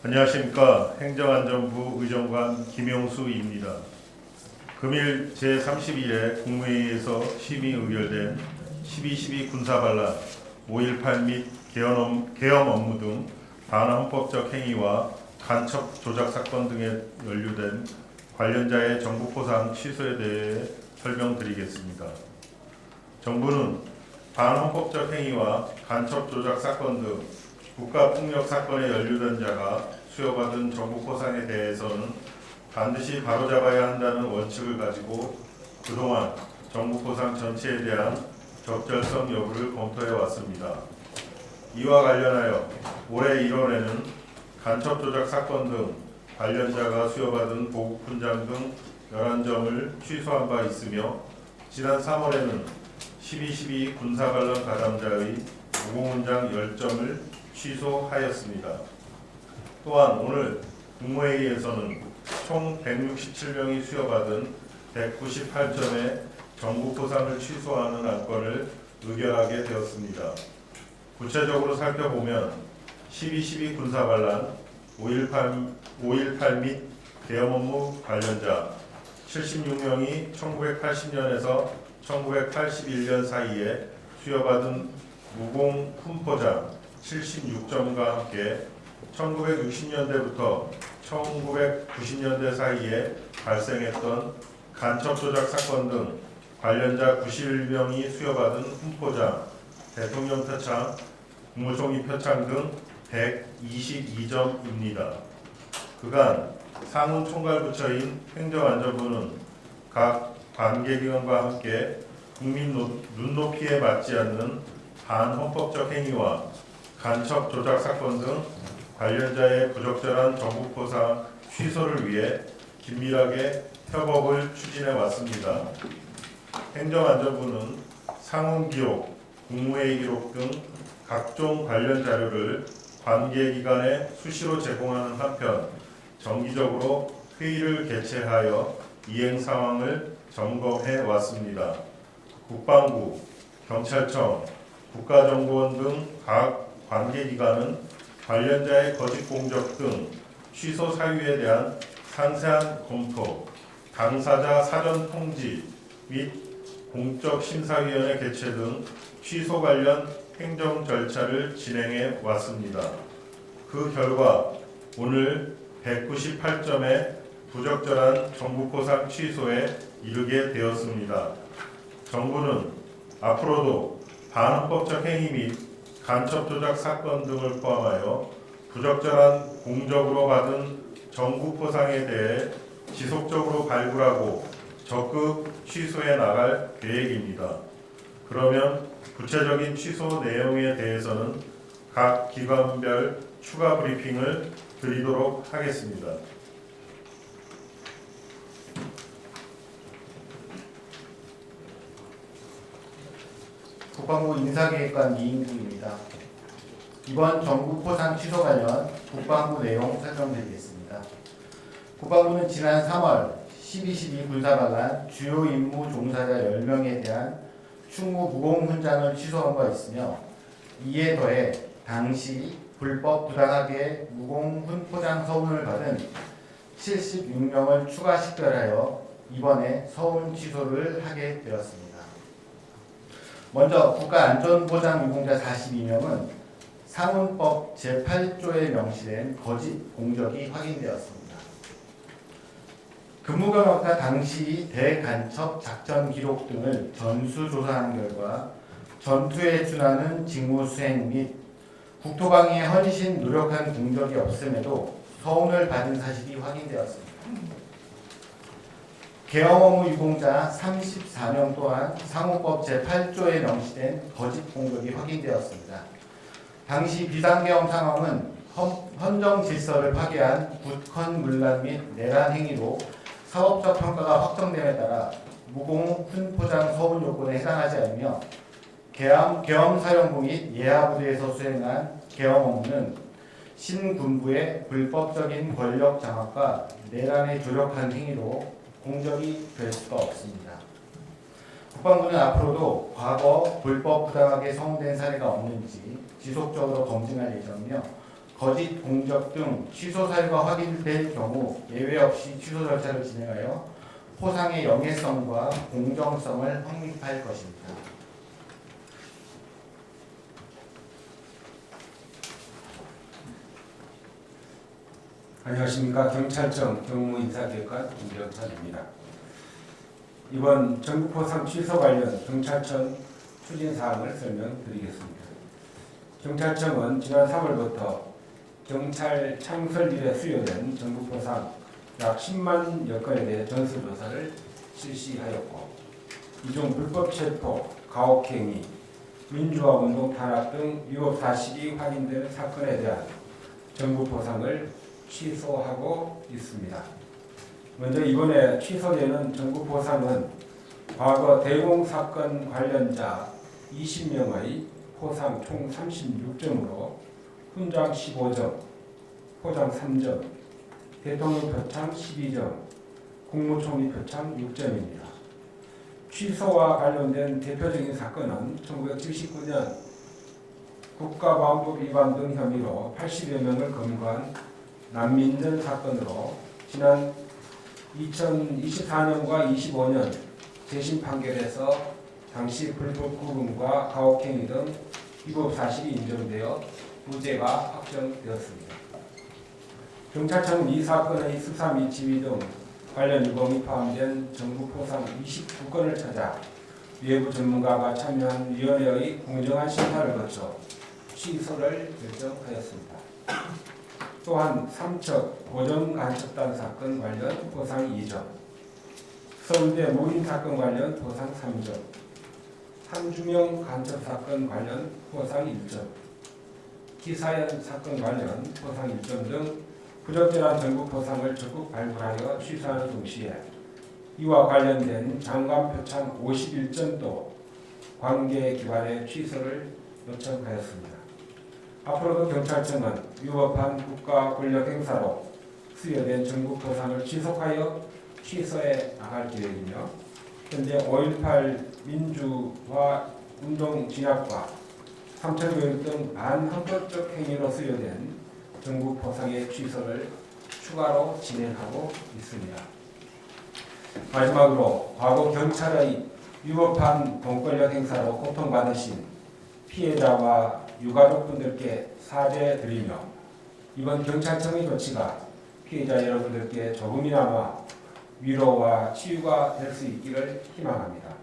안녕하십니까. 행정안전부 의정관 김용수입니다. 금일 제32회 국무회의에서 심의 의결된 12.12 군사반란, 5.18 및 계엄 업무 등 반헌법적 행위와 간첩 조작 사건 등에 연루된 관련자의 정부포상 취소에 대해 설명드리겠습니다. 정부는 반헌법적 행위와 간첩 조작 사건 등 국가폭력 사건에 연루된 자가 수여받은 정부 포상에 대해서는 반드시 바로잡아야 한다는 원칙을 가지고 그동안 정부 포상 전체에 대한 적절성 여부를 검토해 왔습니다. 이와 관련하여 올해 1월에는 간첩 조작 사건 등 관련자가 수여받은 보국훈장 등 11점을 취소한 바 있으며, 지난 3월에는 12.12 군사반란 가담자의 무공훈장 10점을 취소하였습니다. 또한 오늘 국무회의에서는 총 167명이 수여받은 198점의 정부 포상을 취소하는 안건을 의결하게 되었습니다. 구체적으로 살펴보면 12.12 군사반란, 5.18 및 계엄 업무 관련자 76명이 1980년에서 1981년 사이에 수여받은 무공 훈포장 76점과 함께 1960년대부터 1990년대 사이에 발생했던 간첩 조작 사건 등 관련자 91명이 수여받은 훈포장, 대통령 표창, 국무총리 표창 등 122점입니다. 그간 상훈 총괄부처인 행정안전부는 각 관계기관과 함께 국민 눈높이에 맞지 않는 반헌법적 행위와 간첩 조작 사건 등 관련자의 부적절한 정부 포상 취소를 위해 긴밀하게 협업을 추진해 왔습니다. 행정안전부는 상훈 기록, 국무회의 기록 등 각종 관련 자료를 관계기관에 수시로 제공하는 한편, 정기적으로 회의를 개최하여 이행 상황을 점검해 왔습니다. 국방부, 경찰청, 국가정보원 등 각 관계기관은 관련자의 거짓 공적 등 취소 사유에 대한 상세한 검토, 당사자 사전 통지 및 공적심사위원회 개최 등 취소 관련 행정 절차를 진행해 왔습니다. 그 결과 오늘 198점의 부적절한 정부 포상 취소에 이르게 되었습니다. 정부는 앞으로도 반헌법적 행위 및 간첩 조작 사건 등을 포함하여 부적절한 공적으로 받은 정부 포상에 대해 지속적으로 발굴하고 적극 취소해 나갈 계획입니다. 그러면 구체적인 취소 내용에 대해서는 각 기관별 추가 브리핑을 드리도록 하겠습니다. 국방부 인사계획관 이인구입니다. 이번 정부 포상 취소 관련 국방부 내용 설명드리겠습니다. 국방부는 지난 3월 12.12 군사반란 주요 임무 종사자 10명에 대한 충무 무공훈장을 취소한 바 있으며, 이에 더해 당시 불법 부당하게 무공훈포장 서운을 받은 76명을 추가 식별하여 이번에 서운 취소를 하게 되었습니다. 먼저 국가안전보장 유공자 42명은 상훈법 제8조에 명시된 거짓 공적이 확인되었습니다. 근무 경력과 당시 대간첩 작전 기록 등을 전수조사한 결과 전투에 준하는 직무 수행 및 국토방위에 헌신 노력한 공적이 없음에도 서운을 받은 사실이 확인되었습니다. 계엄 업무 유공자 34명 또한 상훈법 제8조에 명시된 거짓 공적이 확인되었습니다. 당시 비상계엄 상황은 헌정 질서를 파괴한 국헌 문란 및 내란 행위로 사법적 평가가 확정됨에 따라 무공 훈포장 서운 요건에 해당하지 않으며, 계엄 사령부 및 예하부대에서 수행한 계엄 업무는 신군부의 불법적인 권력 장악과 내란에 조력한 행위로 공적이 될 수가 없습니다. 국방부는 앞으로도 과거 불법 부당하게 성운된 사례가 없는지 지속적으로 검증할 예정이며, 거짓 공적 등 취소 사유가 확인될 경우 예외 없이 취소 절차를 진행하여 포상의 영예성과 공정성을 확립할 것입니다. 안녕하십니까. 경찰청 경무인사기획관 김경찬입니다. 이번 전국포상 취소 관련 경찰청 추진사항을 설명드리겠습니다. 경찰청은 지난 3월부터 경찰 창설일에 수여된 전국포상 약 10만여 건에 대해 전수조사를 실시하였고, 이중 불법 체포, 가혹행위, 민주화운동 탄압 등 위법 사실이 확인된 사건에 대한 전국포상을 취소하고 있습니다. 먼저 이번에 취소되는 전국포상은 과거 대공사건 관련자 20명의 포상 총 36점으로 훈장 15점, 포장 3점, 대통령 표창 12점, 국무총리 표창 6점입니다. 취소와 관련된 대표적인 사건은 1979년 국가보안법 위반 등 혐의로 80여 명을 검거한 난민전 사건으로 지난 2024년과 25년 재심 판결에서 당시 불법 구금과 가혹행위 등 위법 사실이 인정되어 무죄가 확정되었습니다. 경찰청은 이 사건의 수사 및 지휘 등 관련 유범이 포함된 전국포상 29건을 찾아 외부 전문가가 참여한 위원회의 공정한 심사를 거쳐 취소를 결정하였습니다. 또한 삼척 고정간첩단 사건 관련 포상 2점, 서울대 무인 사건 관련 포상 3점, 한주명 간첩 사건 관련 포상 1점, 기사연 사건 관련 포상 1점 등 부적절한 전국 포상을 적극 발굴하여 취소하는 동시에 이와 관련된 장관 표창 51점도 관계 기관에 취소를 요청하였습니다. 앞으로도 경찰청은 위법한 국가 권력 행사로 수여된 전국 포상을 지속하여 취소해 나갈 계획이며, 현재 5.18 민주화 운동 진압과 삼천교육 등 반헌법적 행위로 수여된 전국 포상의 취소를 추가로 진행하고 있습니다. 마지막으로 과거 경찰의 위법한 공권력 행사로 고통받으신 피해자와 유가족분들께 사죄드리며, 이번 경찰청의 조치가 피해자 여러분들께 조금이나마 위로와 치유가 될 수 있기를 희망합니다.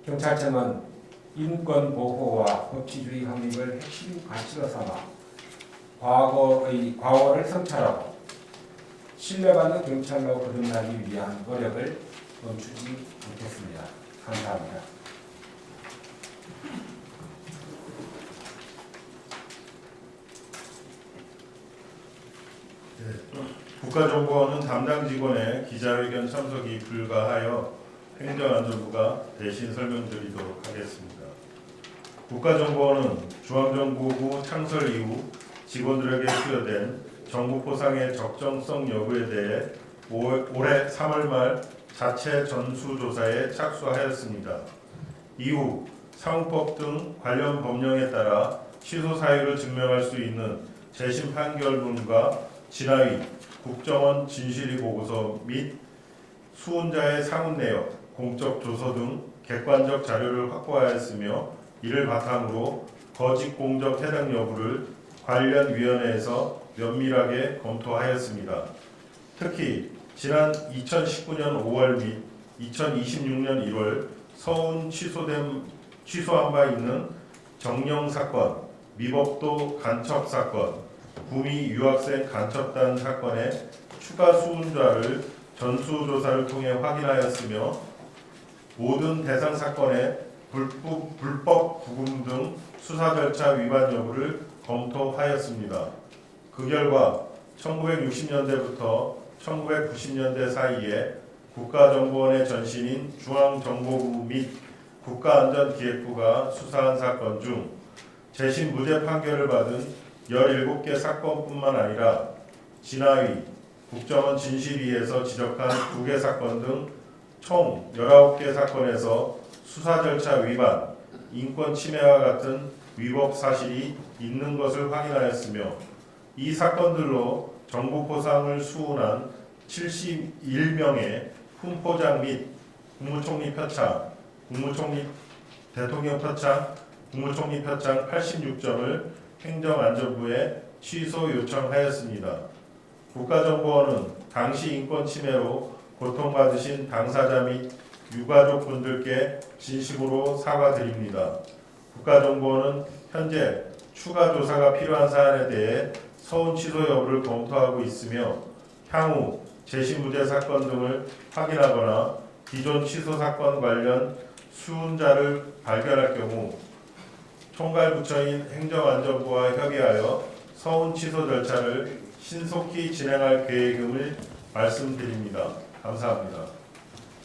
경찰청은 인권 보호와 법치주의 확립을 핵심 가치로 삼아 과거를 성찰하고 신뢰받는 경찰로 거듭나기 위한 노력을 멈추지 않겠습니다. 감사합니다. 국가정보원은 담당 직원의 기자회견 참석이 불가하여 행정안전부가 대신 설명드리도록 하겠습니다. 국가정보원은 중앙정보부 창설 이후 직원들에게 수여된 정부 포상의 적정성 여부에 대해 올해 3월 말 자체 전수조사에 착수하였습니다. 이후 사무법 등 관련 법령에 따라 취소 사유를 증명할 수 있는 재심 판결문과 진하위, 국정원 진실이 보고서 및 수훈자의 상훈 내역, 공적 조서 등 객관적 자료를 확보하였으며, 이를 바탕으로 거짓 공적 해당 여부를 관련 위원회에서 면밀하게 검토하였습니다. 특히 지난 2019년 5월 및 2026년 1월 서운 취소한 바 있는 정령 사건, 미법도 간첩 사건, 구미 유학생 간첩단 사건의 추가 수훈자를 전수조사를 통해 확인하였으며, 모든 대상 사건의 불법 구금 등 수사 절차 위반 여부를 검토하였습니다. 그 결과 1960년대부터 1990년대 사이에 국가정보원의 전신인 중앙정보부 및 국가안전기획부가 수사한 사건 중 재심 무죄 판결을 받은 17개 사건뿐만 아니라 진하위, 국정원 진실위에서 지적한 2개 사건 등 총 19개 사건에서 수사 절차 위반, 인권 침해와 같은 위법 사실이 있는 것을 확인하였으며, 이 사건들로 정부 포상을 수운한 71명의 훈포장 및 국무총리 표창, 대통령 표창, 국무총리 표창 86점을 행정안전부에 취소 요청하였습니다. 국가정보원은 당시 인권 침해로 고통받으신 당사자 및 유가족분들께 진심으로 사과드립니다. 국가정보원은 현재 추가 조사가 필요한 사안에 대해 서운 취소 여부를 검토하고 있으며 향후 재신무죄 사건 등을 확인하거나 기존 취소 사건 관련 수훈자를 발견할 경우 총괄부처인 행정안전부와 협의하여 서운 취소 절차를 신속히 진행할 계획임을 말씀드립니다. 감사합니다.